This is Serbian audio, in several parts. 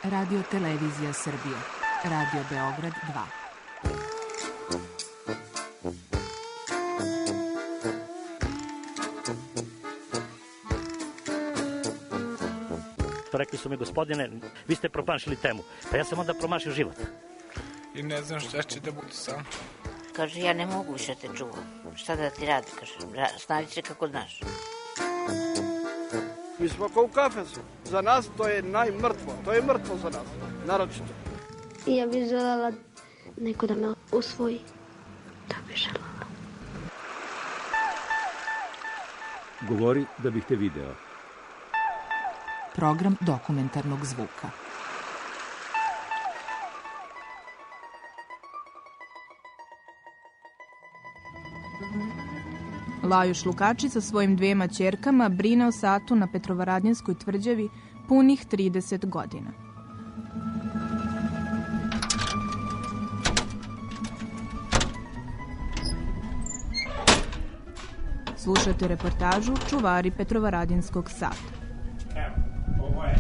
Radio Televizija Srbije. Radio Beograd 2. Rekli su mi, gospodine, vi ste promašili temu. Pa ja sam onda promašio život. I ne znam šta će da bude sam. Kaže, ja ne mogu više te čuvam. Šta da ti radi, kaže, snađi se kako znaš. Mi smo kao u kafesu. Za nas to je najmrtvo. To je mrtvo za nas, naročito. Ja bih želela neko da me usvoji. Da bih želela. Govori da bih te video. Program dokumentarnog zvuka. Lajoš Lukačić sa svojim 2 ćerkama brine o satu na Petrovaradinskoj tvrđavi punih 30 godina. Slušajte reportažu Čuvari Petrovaradinskog sata. Evo, ovo je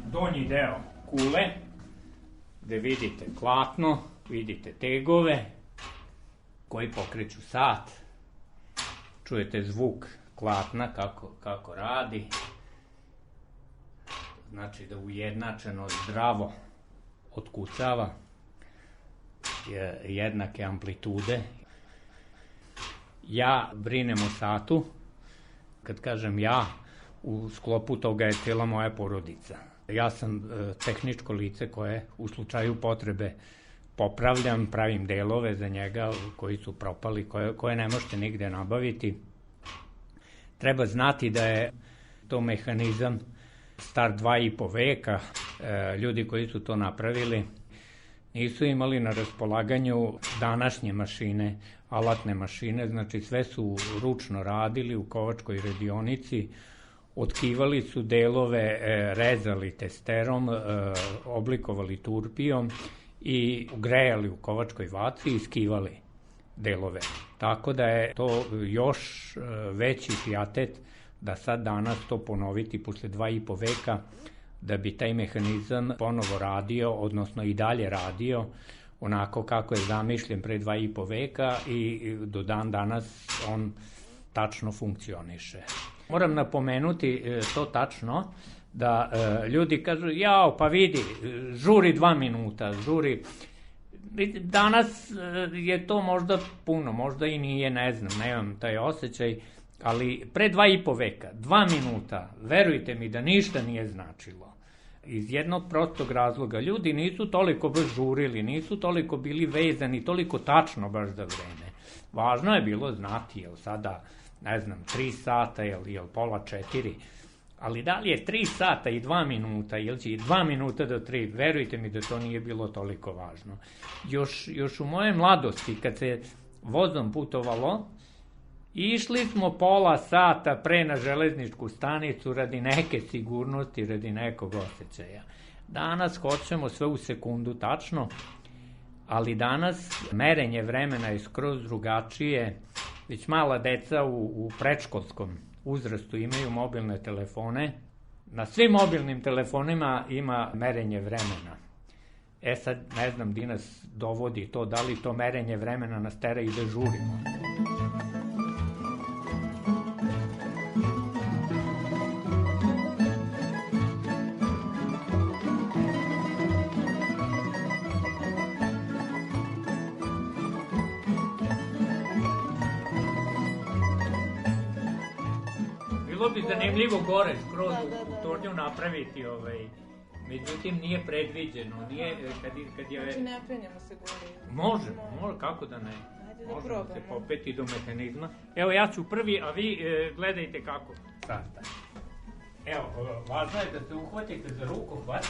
donji deo kule, gde vidite klatno, vidite tegove koji pokreću sat. Čujete zvuk klatna kako radi. Znači da ujednačeno zdravo otkucava jednake amplitude. Ja brinem o satu. Kad kažem ja, u sklopu toga je cijela moja porodica. Ja sam tehničko lice koje u slučaju potrebe popravljam, pravim delove za njega koji su propali, koje ne možete nigde nabaviti. Treba znati da je to mehanizam star 2,5 veka. Ljudi koji su to napravili nisu imali na raspolaganju današnje mašine, alatne mašine, znači sve su ručno radili u kovačkoj radionici, otkivali su delove, rezali testerom, oblikovali turpijom i grejali u kovačkoj vatri i skivali delove. Tako da je to još veći fijatet da sad danas to ponoviti posle 2,5 veka, da bi taj mehanizam ponovo radio, odnosno i dalje radio, onako kako je zamišljen pre 2,5 veka i do dan danas on tačno funkcioniše. Moram napomenuti to tačno, da ljudi kažu, jao, pa vidi, žuri 2 minuta, žuri. Danas je to možda puno, možda i nije, ne znam, nemam taj osjećaj, ali pre 2,5 veka, 2 minuta, verujte mi da ništa nije značilo. Iz jednog prostog razloga, ljudi nisu toliko baš žurili, nisu toliko bili vezani, toliko tačno baš za vreme. Važno je bilo znati, jel sada, ne znam, 3 sata, jel pola 4, ali da li je 3 sata i 2 minuta, ili će i 2 minuta do 3, verujte mi da to nije bilo toliko važno. Još u moje mladosti, kad se vozom putovalo, išli smo pola sata pre na železničku stanicu radi neke sigurnosti, radi nekog osjećaja. Danas hoćemo sve u sekundu tačno, ali danas merenje vremena je skroz drugačije. Već mala deca u predškolskom uzrastu imaju mobilne telefone. Na svim mobilnim telefonima ima merenje vremena. Sad ne znam di nas dovodi to, da li to merenje vremena nas tera i da žurimo. Bilo bi zanimljivo gore, skroz u tornju napraviti, međutim nije predviđeno, kad je... Znači ne penjamo se gore? Možemo, kako da ne? Možemo se popeti do mehanizma. Evo ja ću prvi, a vi gledajte kako sastav. Evo, važno je da se uhvatite za rukohvat.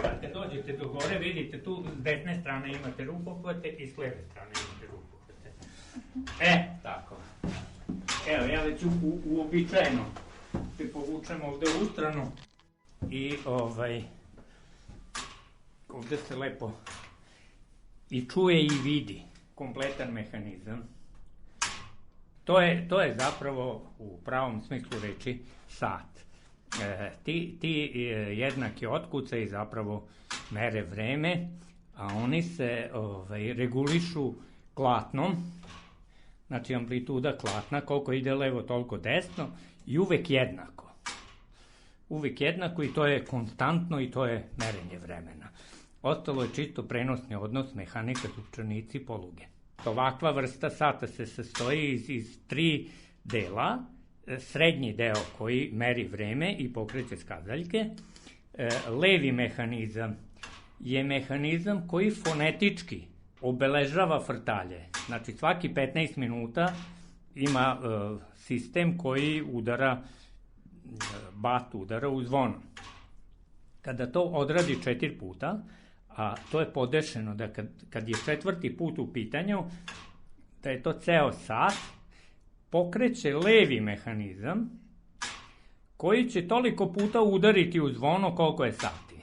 Sad kad dođete do gore, vidite tu s desne strane imate rukohvate i s leve strane imate rukohvate. Tako. Evo, ja već uobičajeno se povučem ovde u stranu i ovde se lepo i čuje i vidi kompletan mehanizam. To je zapravo u pravom smislu reči sat. Ti jednaki otkucaji zapravo mere vreme, a oni se regulišu klatnom, znači amplituda klatna, koliko ide levo, toliko desno, i uvek jednako. Uvek jednako i to je konstantno i to je merenje vremena. Ostalo je čisto prenosni odnos, mehanika, zupčanici, poluge. Ovakva vrsta sata se sastoji iz 3 dela, srednji deo koji meri vreme i pokreće skazaljke. Levi mehanizam je mehanizam koji fonetički obeležava frtalje. Znači svaki 15 minuta ima sistem koji udara, bat udara u zvono. Kada to odradi 4 puta, a to je podešeno da kad je 4. put u pitanju, da je to ceo sat, pokreće levi mehanizam koji će toliko puta udariti u zvono koliko je sati.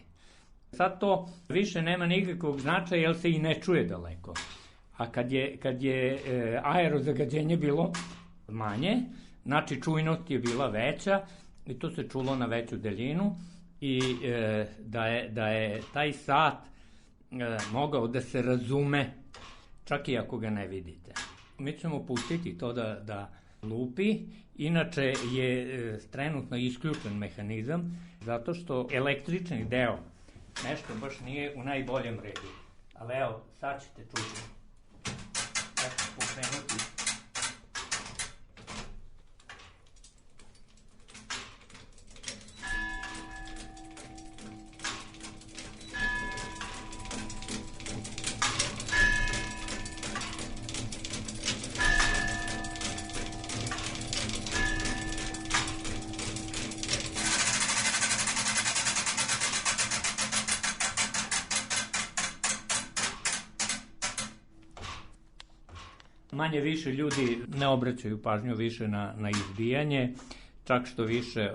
Sad to više nema nikakvog značaja jer se i ne čuje daleko. A kad je aerozagađenje bilo manje, znači čujnost je bila veća i to se čulo na veću daljinu i da je taj sat mogao da se razume čak i ako ga ne vidite. Mi ćemo pustiti to da lupi, inače je trenutno isključen mehanizam zato što električni deo nešto baš nije u najboljem redu. Ali evo, sad ćete čuti. Ja ću pokrenuti. Manje više ljudi ne obraćaju pažnju više na izbijanje, čak što više,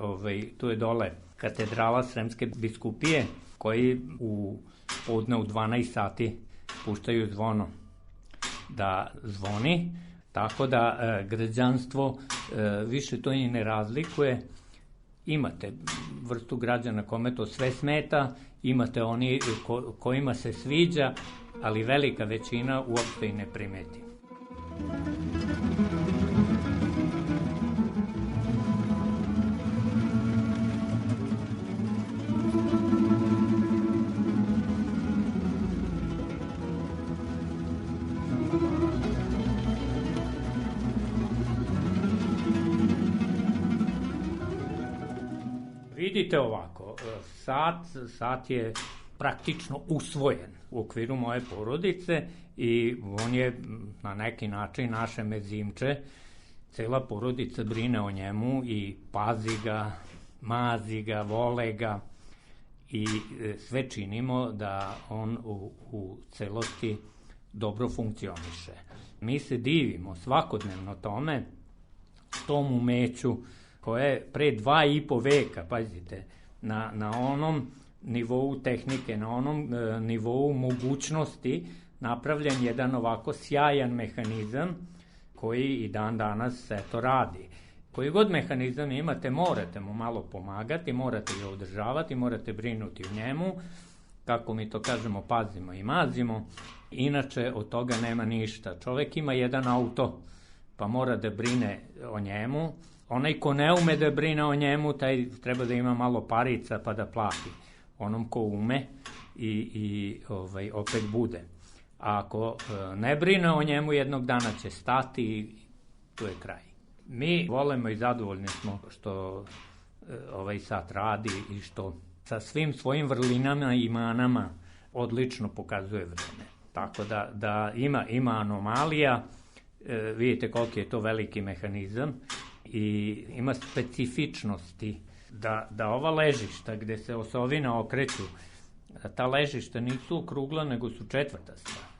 tu je dole katedrala Sremske biskupije, koji u podne u 12 sati puštaju zvono da zvoni, tako da građanstvo više to i ne razlikuje. Imate vrstu građana kome to sve smeta, imate oni kojima se sviđa, ali velika većina uopšte i ne primeti. Vidite ovako, sat je praktično usvojen u okviru moje porodice i on je na neki način naše mezimče. Cela porodica brine o njemu i pazi ga, mazi ga, vole ga i sve činimo da on u celosti dobro funkcioniše. Mi se divimo svakodnevno tome, tom umeću koje pre 2,5 veka, pazite, na onom nivou tehnike, na onom nivou mogućnosti napravljen jedan ovako sjajan mehanizam koji i dan danas eto radi. Koji god mehanizam imate, morate mu malo pomagati, morate ga održavati, morate brinuti u njemu, kako mi to kažemo, pazimo i mazimo, inače od toga nema ništa. Čovek ima jedan auto, pa mora da brine o njemu. Onaj ko ne ume da brine o njemu, taj treba da ima malo parica pa da plati. Onom ko ume i opet bude. A ako ne brine o njemu, jednog dana će stati i tu je kraj. Mi volimo i zadovoljni smo što ovaj sat radi i što sa svim svojim vrlinama i manama odlično pokazuje vreme. Tako da ima anomalija, vidite koliki je to veliki mehanizam i ima specifičnosti da ova ležišta gde se osovina okreću, ta ležišta nisu okrugla nego su četvrtasta.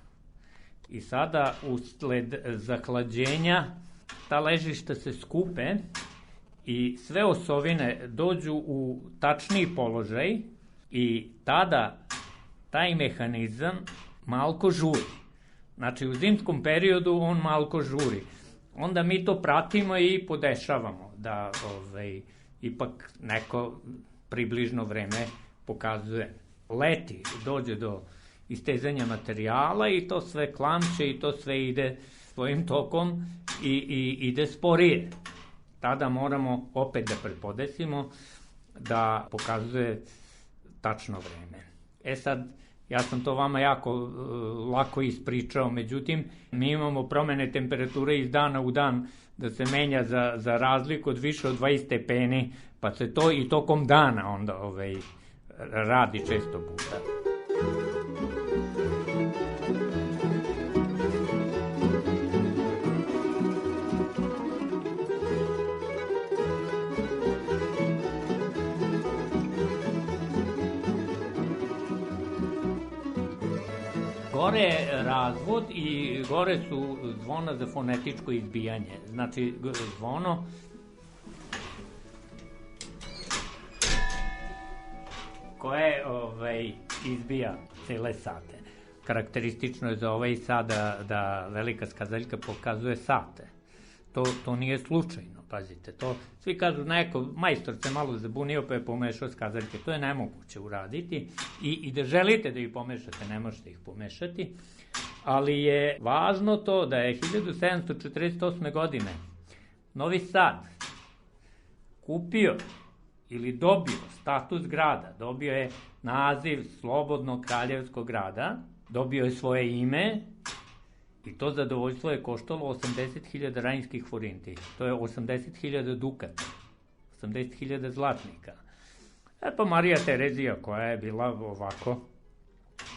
I sada usled zahlađenja ta ležišta se skupe i sve osovine dođu u tačniji položaj i tada taj mehanizam malko žuri. Znači u zimskom periodu on malko žuri. Onda mi to pratimo i podešavamo da ipak neko približno vreme pokazuje. Leti, dođe do istezanja materijala i to sve klamče i to sve ide svojim tokom i ide sporije. Tada moramo opet da pretpodesimo da pokazuje tačno vreme. Sad, ja sam to vama jako lako ispričao, međutim, mi imamo promene temperature iz dana u dan da se menja za razliku od više od 20 stepeni, pa se to i tokom dana onda radi često puta. Gore je razvod i gore su zvona za fonetičko izbijanje. Znači, zvono koje izbija cele sate. Karakteristično je za ovaj sad da velika skazaljka pokazuje sate. To nije slučajno, pazite. To svi kažu, neko majstor se malo zabunio pa je pomešao skazaljke. To je nemoguće uraditi i da želite da ih pomešate, ne možete ih pomešati. Ali je važno to da je 1748. godine Novi Sad kupio ili dobio status grada, dobio je naziv Slobodnog kraljevskog grada, dobio je svoje ime i to zadovoljstvo je koštalo 80.000 rajinskih forinti. To je 80.000 dukata, 80.000 zlatnika. Pa Marija Terezija, koja je bila ovako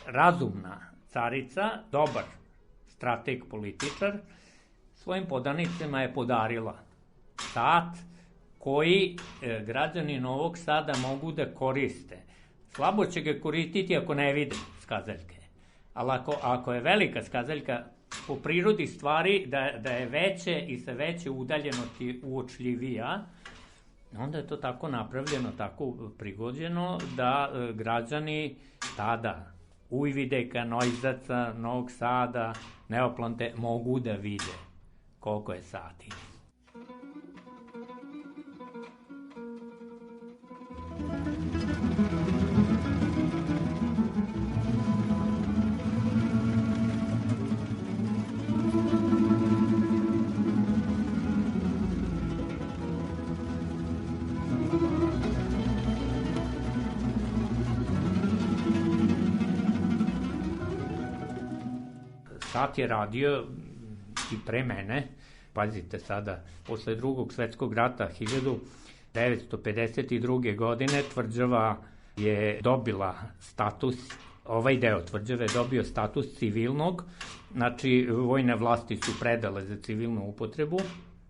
razumna carica, dobar strateg političar, svojim podanicima je podarila sat koji građani Novog Sada mogu da koriste. Slabo će ga koristiti ako ne vide skazaljke. Ali ako je velika skazaljka, po prirodi stvari da je veće i sa veće udaljenosti uočljivija, onda je to tako napravljeno, tako prigođeno da građani tada Ujvideka, Nojzaca, Novog Sada, Neoplante mogu da vide koliko je sati. Sat je radio i pre mene, pazite sada, posle Drugog svetskog rata 1952. godine Tvrđava je dobila status, ovaj deo Tvrđave je dobio status civilnog, znači vojne vlasti su predale za civilnu upotrebu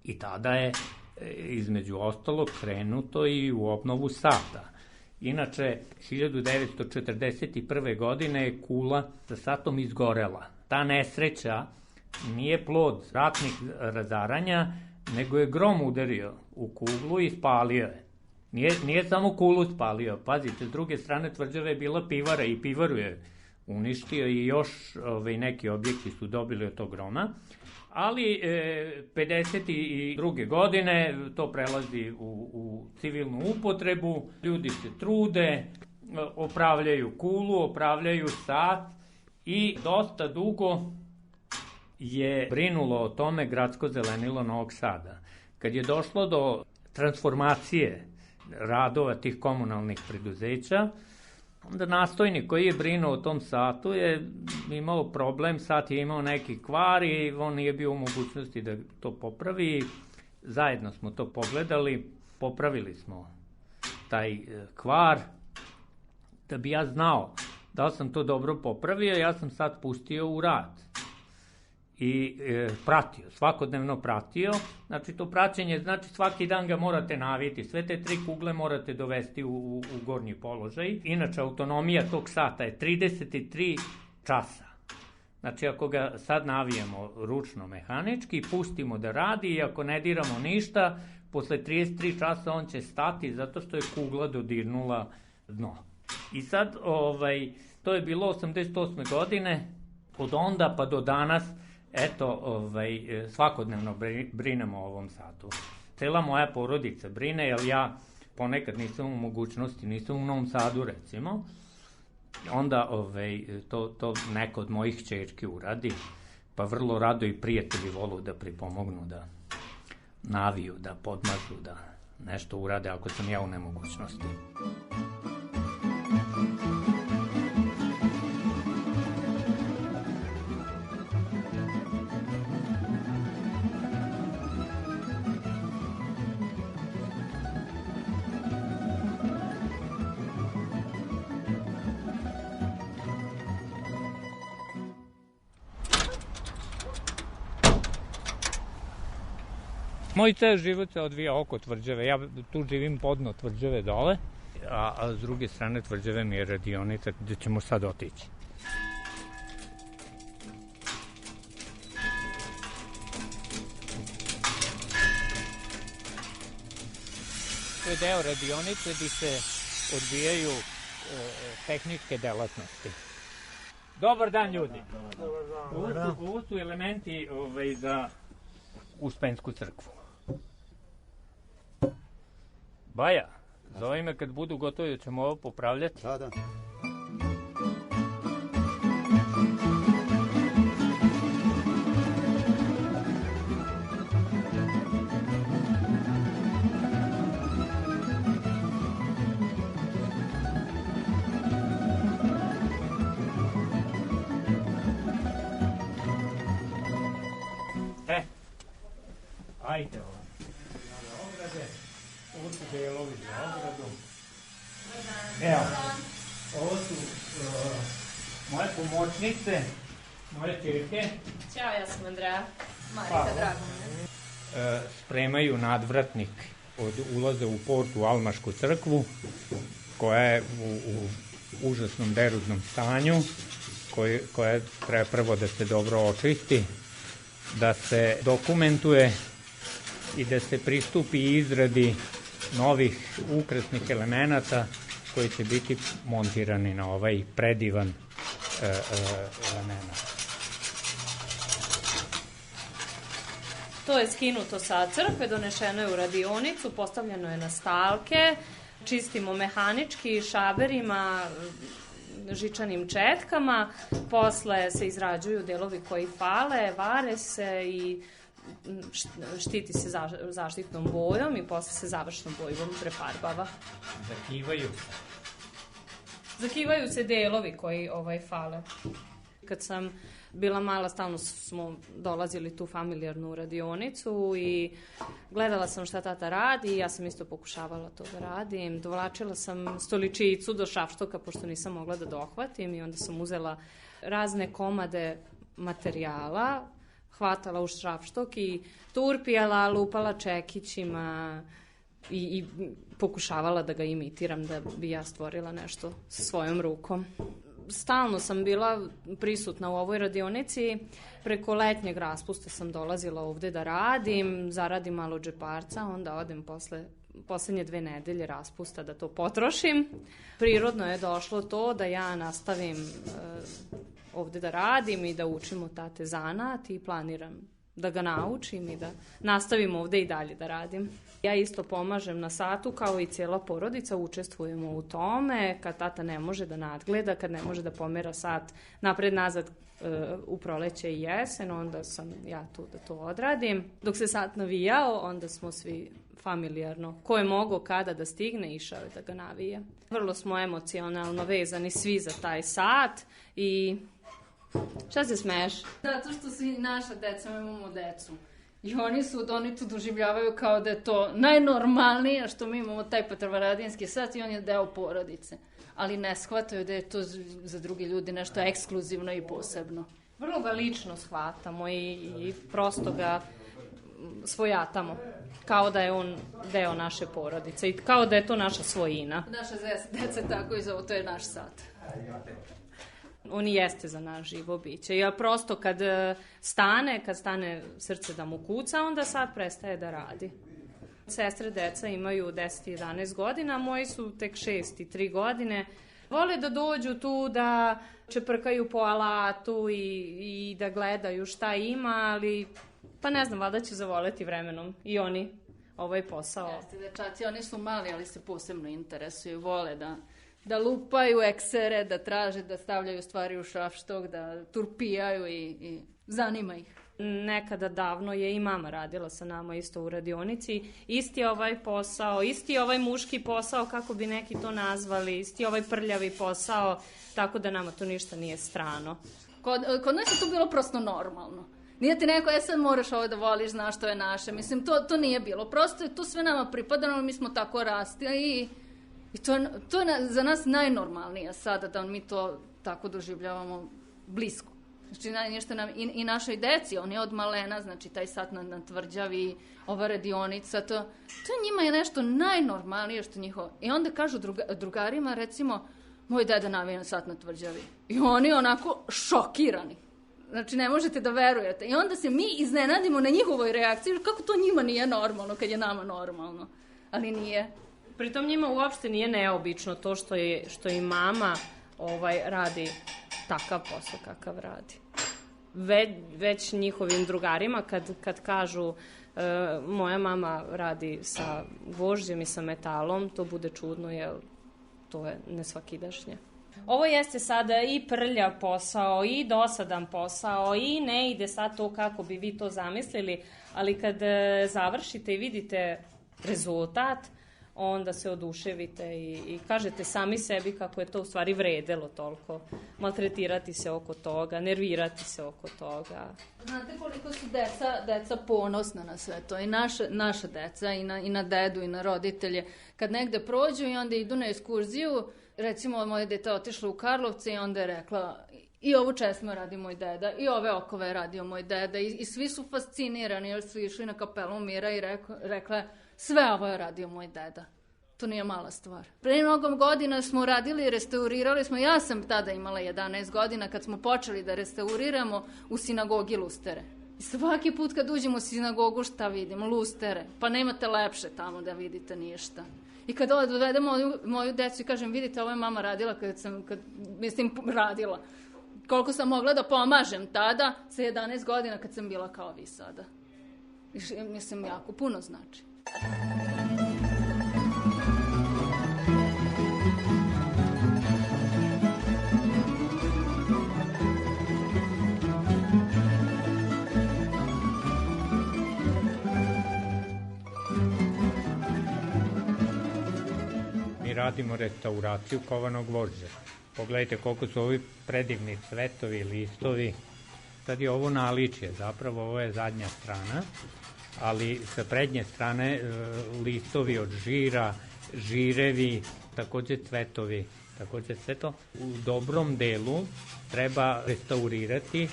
i tada je između ostalog krenuto i u obnovu Sata. Inače, 1941. godine je kula sa Satom izgorela. Ta nesreća nije plod ratnih razaranja, nego je grom udario u kuglu i spalio je. Nije samo kulu spalio, pazite, s druge strane Tvrđave je bila pivara i pivaru je uništio i još neki objekti su dobili od tog groma. Ali 52. godine to prelazi u civilnu upotrebu, ljudi se trude, opravljaju kulu, opravljaju sat i dosta dugo je brinulo o tome gradsko zelenilo Novog Sada. Kad je došlo do transformacije radova tih komunalnih preduzeća, onda nastojnik koji je brinuo o tom satu je imao problem, sat je imao neki kvar i on nije bio u mogućnosti da to popravi. Zajedno smo to pogledali, popravili smo taj kvar. Da bi ja znao da sam to dobro popravio, ja sam sad pustio u rad i pratio, svakodnevno pratio. Znači to praćenje, znači svaki dan ga morate naviti, sve te 3 kugle morate dovesti u gornji položaj. Inače, autonomija tog sata je 33 časa. Znači ako ga sad navijemo ručno mehanički, pustimo da radi i ako ne diramo ništa, posle 33 časa on će stati zato što je kugla dodirnula dno. I sad, to je bilo 88. godine, od onda pa do danas, eto, svakodnevno brinemo o ovom satu. Cela moja porodica brine, jer ja ponekad nisam u mogućnosti, nisam u Novom Sadu recimo, onda to neko od mojih ćerki uradi, pa vrlo rado i prijatelji volu da pripomognu, da naviju, da podmažu, da nešto urade ako sam ja u nemogućnosti. Moj ceo život se odvija oko Tvrđave. Ja tu živim podno Tvrđave dole, a s druge strane Tvrđave mi je radionica gde ćemo sad otići. To je deo radionice gde se odvijaju tehničke delatnosti. Dobar dan, ljudi. Ovo su elementi za Uspensku crkvu. Baja, zove me kad budu gotovi da ćemo ovo popravljati. Da. Ajde ovo. Ovo su delovi za ogradu. Evo, ovo su moje pomoćnice, moje ćerke. Ćao, ja sam Andreja. Marika, drago me. Spremaju nadvratnik od ulaza u port u Almašku crkvu, koja je u užasnom derudnom stanju, koja treba prvo da se dobro očisti, da se dokumentuje i da se pristupi izradi novih ukrasnih elemenata koji će biti montirani na ovaj predivan element. To je skinuto sa crkve, donešeno je u radionicu, postavljeno je na stalke, čistimo mehanički šaberima, žičanim četkama, posle se izrađuju delovi koji fale, vare se i štiti se zaštitnom bojom i posle se završnom bojom prefarbava. Zakivaju se delovi koji fale. Kad sam bila mala, stalno smo dolazili tu familijarnu radionicu i gledala sam šta tata radi i ja sam isto pokušavala to da radim. Dovlačila sam stoličicu do šrafštoka pošto nisam mogla da dohvatim i onda sam uzela razne komade materijala, hvatala u šrafštok i turpijala, lupala čekićima i pokušavala da ga imitiram, da bi ja stvorila nešto sa svojom rukom. Stalno sam bila prisutna u ovoj radionici. Preko letnjeg raspusta sam dolazila ovde da radim, zaradim malo džeparca, onda odem poslednje 2 nedelje raspusta da to potrošim. Prirodno je došlo to da ja nastavim ovde da radim i da učim od tate zanat i planiram da ga naučim i da nastavim ovde i dalje da radim. Ja isto pomažem na satu kao i cijela porodica, učestvujemo u tome, kad tata ne može da nadgleda, kad ne može da pomera sat napred-nazad u proleće i jesen, onda sam ja tu da to odradim. Dok se sat navijao, onda smo svi familijarno, ko je mogao kada da stigne, išao je da ga navije. Vrlo smo emocionalno vezani svi za taj sat i šta se smeješ? Zato što su i naša deca, mi imamo decu. I oni to doživljavaju kao da je to najnormalnije što mi imamo taj petrovaradinski sat i on je deo porodice. Ali ne shvataju da je to za drugi ljudi nešto ekskluzivno i posebno. Vrlo ga lično shvatamo i prosto ga svojatamo. Kao da je on deo naše porodice i kao da je to naša svojina. Naša deca tako i zove, to je naš sat. On i jeste za nas živo biće. Ja prosto kad stane srce da mu kuca, onda sad prestaje da radi. Sestre deca imaju 10 i 11 godina, moji su tek 6 i 3 godine. Vole da dođu tu, da čeprkaju po alatu i da gledaju šta ima, ali pa ne znam, valjda će zavoleti vremenom i oni ovaj posao. Jeste, dečaci, oni su mali, ali se posebno interesuju, vole da lupaju eksere, da traže, da stavljaju stvari u šrafštog, da turpijaju i zanima ih. Nekada davno je i mama radila sa nama isto u radionici. Isti ovaj posao, isti ovaj muški posao, kako bi neki to nazvali, isti ovaj prljavi posao, tako da nama to ništa nije strano. Kod nas je to bilo prosto normalno. Nije ti neko, sad moraš ovo da voliš, znaš što je naše. Mislim, to nije bilo. Prosto je to sve nama pripadano, mi smo tako rastili i to je za nas najnormalnije sada, da mi to tako doživljavamo blisko. Znači, nešto nam, i našoj deci, oni od malena, znači, taj sat na tvrđavi, ova radionica, to njima je nešto najnormalnije što njihovo. I onda kažu drugarima, recimo, moj deda navija na sat na tvrđavi. I oni onako šokirani. Znači, ne možete da verujete. I onda se mi iznenadimo na njihovoj reakciji, kako to njima nije normalno, kad je nama normalno. Ali nije. Pritom njima uopšte nije neobično to što i mama radi takav posao kakav radi. Već njihovim drugarima kad kažu moja mama radi sa gvožđem i sa metalom, to bude čudno, jer to je nesvakidašnje. Ovo jeste sada i prljav posao, i dosadan posao, i ne ide sad to kako bi vi to zamislili, ali kad završite i vidite rezultat, onda se oduševite i kažete sami sebi kako je to u stvari vredelo toliko. Maltretirati se oko toga, nervirati se oko toga. Znate koliko su deca ponosna na sve to, i naša deca, i na dedu, i na roditelje. Kad negde prođu i onda idu na ekskurziju, recimo moje dete otišlo u Karlovce i onda je rekla i ovu česmu radi moj deda, i ove okove je radio moj deda, i svi su fascinirani jer su išli na kapelu Mira i rekla sve ovo je radio moj deda. To nije mala stvar. Pre mnogo godina smo radili, restaurirali smo, ja sam tada imala 11 godina kad smo počeli da restauriramo u sinagogi lustere. I svaki put kad uđemo u sinagogu šta vidimo? Lustere. Pa nemate lepše tamo da vidite ništa. I kad dovedemo moju decu i kažem, vidite, ovo je mama radila radila. Koliko sam mogla da pomažem tada, sa 11 godina kad sam bila kao vi sada. I mislim, jako puno znači. Mi radimo restauraciju kovanog gvožđa. Pogledajte koliko su ovi predivni cvetovi, listovi. Sad je ovo naličje, zapravo ovo je zadnja strana, ali sa prednje strane listovi od žira, žirevi, takođe cvetovi, takođe sve to u dobrom delu treba restaurirati,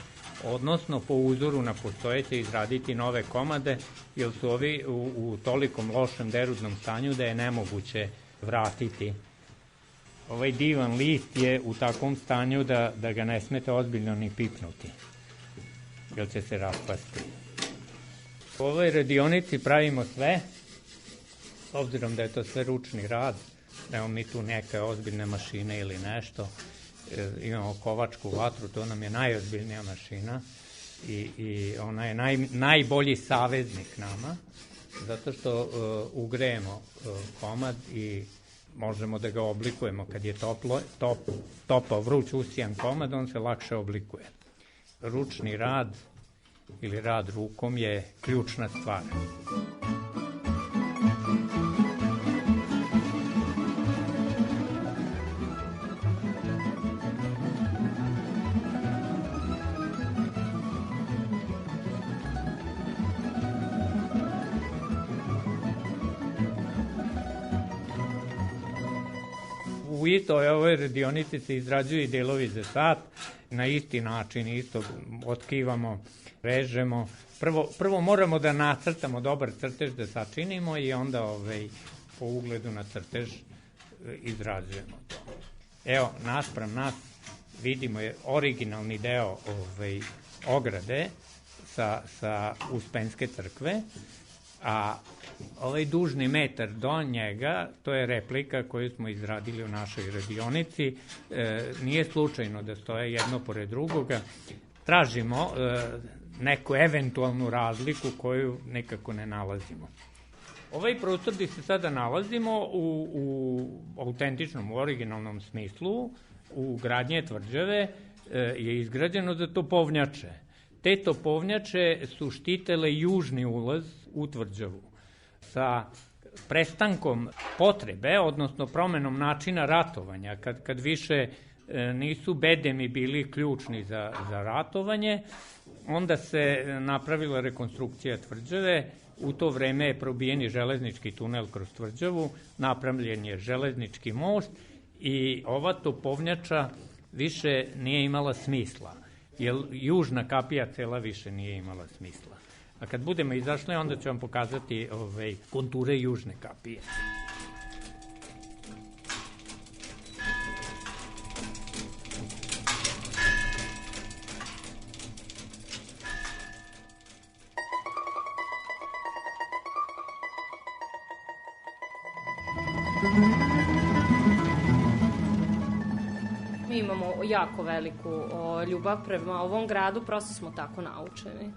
odnosno po uzoru na postojeće izraditi nove komade, jer su ovi u tolikom lošem derudnom stanju da je nemoguće vratiti. Ovaj divan list je u takvom stanju da ga ne smete ozbiljno ni pipnuti, jer će se raspasti. U ovoj radionici pravimo sve, s obzirom da je to sve ručni rad, nemamo mi tu neke ozbiljne mašine ili nešto, imamo kovačku vatru, to nam je najozbiljnija mašina i ona je najbolji saveznik nama, zato što ugrejemo komad i možemo da ga oblikujemo. Kad je topao, vruć, usijan komad, on se lakše oblikuje. Ručni rad ili rad rukom je ključna stvar. U istoj ovoj radionici se izrađuju i delovi za sat, na isti način, isto otkivamo, režemo. Prvo moramo da nacrtamo dobar crtež, da sačinimo i onda po ugledu na crtež izrađujemo to. Evo, naspram nas vidimo je originalni deo ograde sa Uspenske crkve, a ovaj dužni metar do njega, to je replika koju smo izradili u našoj radionici. Nije slučajno da stoje jedno pored drugoga. Tražimo neku eventualnu razliku koju nekako ne nalazimo. Ovaj prostor gde se sada nalazimo u autentičnom, u originalnom smislu, u gradnje tvrđave, je izgrađeno za topovnjače. Te topovnjače su štitele južni ulaz u tvrđavu. Sa prestankom potrebe, odnosno promenom načina ratovanja, kad više nisu bedemi bili ključni za ratovanje, onda se napravila rekonstrukcija tvrđave. U to vreme je probijen železnički tunel kroz tvrđavu, napravljen je železnički most i ova topovnjača više nije imala smisla, jer južna kapija cela više nije imala smisla. A kad budemo izašli, onda ću vam pokazati konture južne kapije. Mi imamo jako veliku ljubav prema ovom gradu, prosto smo tako naučeni.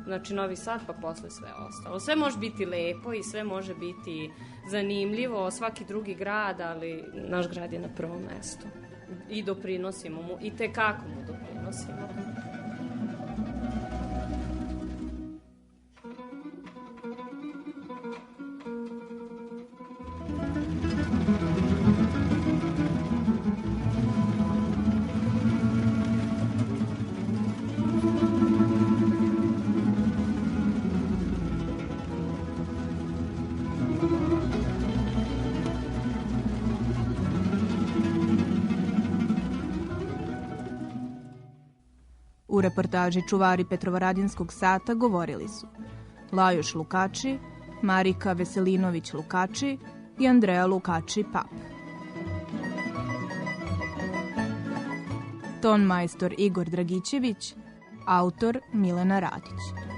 Znači Novi Sad, pa posle sve ostalo. Sve može biti lepo i sve može biti zanimljivo, svaki drugi grad, ali naš grad je na prvom mestu. I doprinosimo mu, i tekako mu doprinosimo. U reportaži Čuvari Petrovaradinskog sata govorili su Lajoš Lukači, Marika Veselinović Lukači i Andreja Lukači Pap. Ton majstor Igor Dragićević, autor Milena Radić.